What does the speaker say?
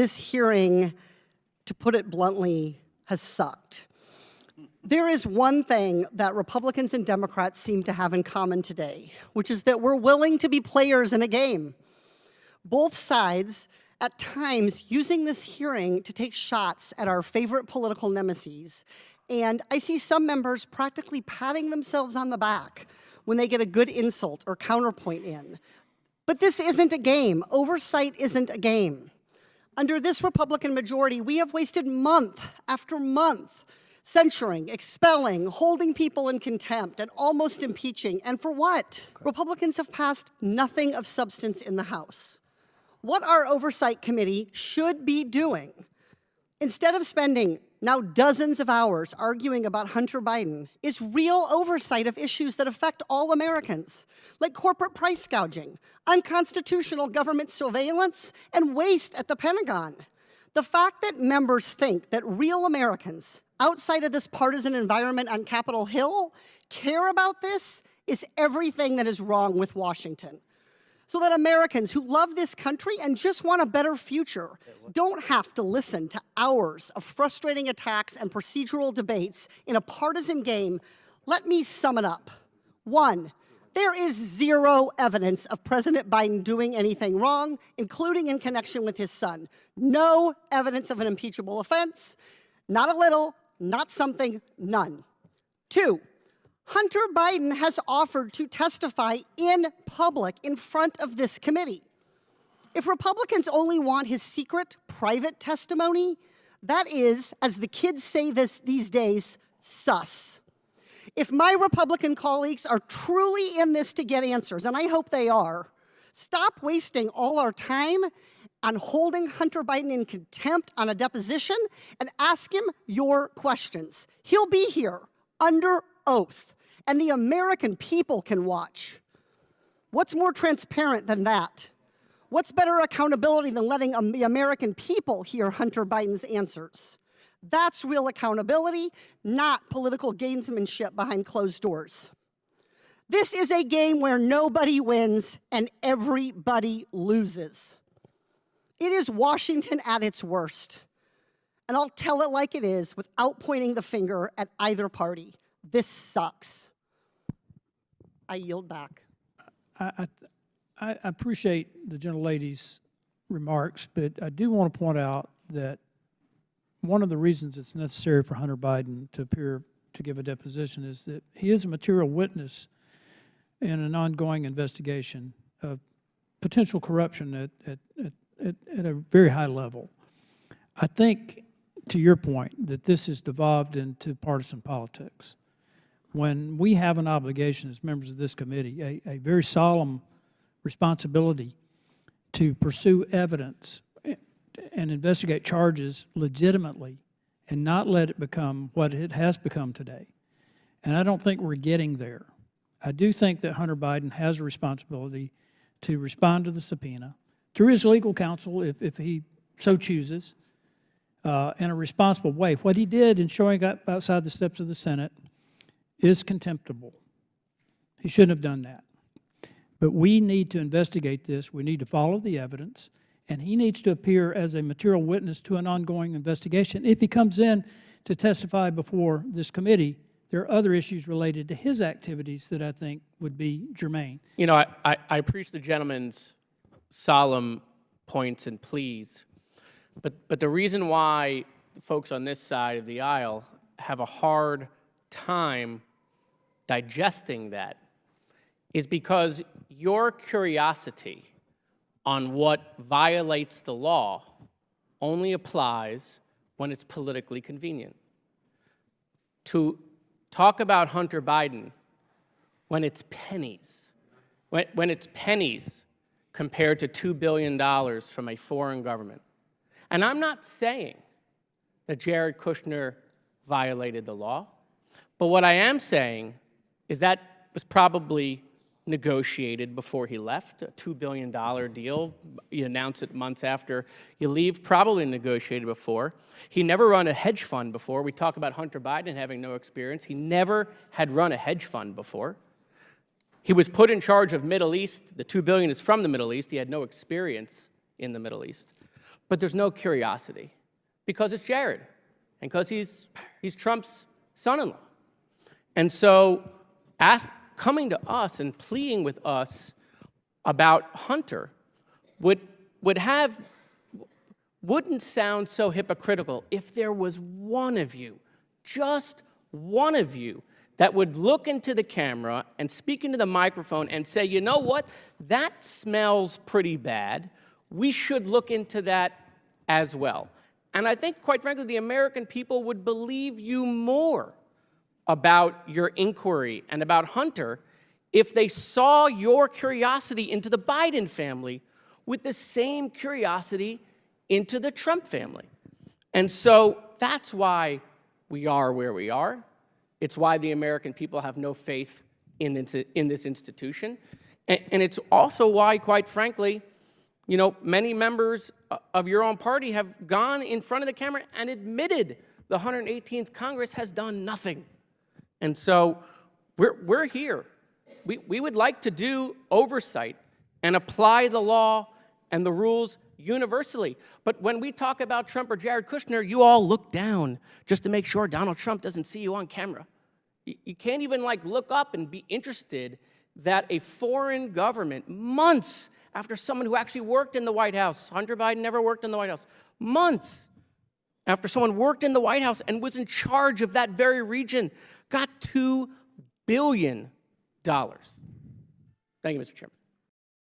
this hearing, to put it bluntly, has sucked. There is one thing that Republicans and Democrats seem to have in common today, which is that we're willing to be players in a game. Both sides, at times, using this hearing to take shots at our favorite political nemesis. And I see some members practically patting themselves on the back when they get a good insult or counterpoint in. But this isn't a game. Oversight isn't a game. Under this Republican majority, we have wasted month after month censuring, expelling, holding people in contempt, and almost impeaching. And for what? Okay. Republicans have passed nothing of substance in the House. What our Oversight Committee should be doing, instead of spending now dozens of hours arguing about Hunter Biden, is real oversight of issues that affect all Americans, like corporate price gouging, unconstitutional government surveillance, and waste at the Pentagon. The fact that members think that real Americans, outside of this partisan environment on Capitol Hill, care about this is everything that is wrong with Washington. So that Americans who love this country and just want a better future don't have to listen to hours of frustrating attacks and procedural debates in a partisan game, let me sum it up. 1, there is zero evidence of President Biden doing anything wrong, including in connection with his son. No evidence of an impeachable offense, not a little, not something, none. 2, Hunter Biden has offered to testify in public in front of this committee. If Republicans only want his secret, private testimony, that is, as the kids say these days, sus. If my Republican colleagues are truly in this to get answers, and I hope they are, stop wasting all our time on holding Hunter Biden in contempt on a deposition and ask him your questions. He'll be here under oath, and the American people can watch. What's more transparent than that? What's better accountability than letting the American people hear Hunter Biden's answers? That's real accountability, not political gamesmanship behind closed doors. This is a game where nobody wins and everybody loses. It is Washington at its worst. And I'll tell it like it is without pointing the finger at either party. This sucks. I yield back. I appreciate the gentlelady's remarks, but I do want to point out that one of the reasons it's necessary for Hunter Biden to appear to give a deposition is that he is a material witness in an ongoing investigation of potential corruption at a very high level. I think, to your point, that this has devolved into partisan politics. When we have an obligation as members of this committee, a very solemn responsibility to pursue evidence and investigate charges legitimately and not let it become what it has become today. And I don't think we're getting there. I do think that Hunter Biden has a responsibility to respond to the subpoena through his legal counsel if he so chooses, in a responsible way. What he did in showing up outside the steps of the Senate is contemptible. He shouldn't have done that. But we need to investigate this. We need to follow the evidence. And he needs to appear as a material witness to an ongoing investigation. If he comes in to testify before this committee, there are other issues related to his activities that I think would be germane. You know, I appreciate the gentleman's solemn points and pleas, but the reason why folks on this side of the aisle have a hard time digesting that is because your curiosity on what violates the law only applies when it's politically convenient. To talk about Hunter Biden when it's pennies, when it's pennies compared to $2 billion from a foreign government. And I'm not saying that Jared Kushner violated the law, but what I am saying is that was probably negotiated before he left, a $2 billion deal. You announce it months after you leave, probably negotiated before. He never run a hedge fund before. We talk about Hunter Biden having no experience. He never had run a hedge fund before. He was put in charge of Middle East. The $2 billion is from the Middle East. He had no experience in the Middle East. but there's no curiosity because it's Jared and because he's Trump's son-in-law. And so coming to us and pleading with us about Hunter wouldn't sound so hypocritical if there was one of you, just one of you, that would look into the camera and speak into the microphone and say, you know what, that smells pretty bad. We should look into that as well. And I think, quite frankly, the American people would believe you more about your inquiry and about Hunter if they saw your curiosity into the Biden family with the same curiosity into the Trump family. And so that's why we are where we are. It's why the American people have no faith in this institution. And it's also why, quite frankly, you know, many members of your own party have gone in front of the camera and admitted the 118th Congress has done nothing. And so we're here. We would like to do oversight and apply the law and the rules universally. But when we talk about Trump or Jared Kushner, you all look down just to make sure Donald Trump doesn't see you on camera. You can't even look up and be interested that a foreign government, months after someone who actually worked in the White House, Hunter Biden never worked in the White House, months after someone worked in the White House and was in charge of that very region, got $2 billion. Thank you, Mr. Chairman.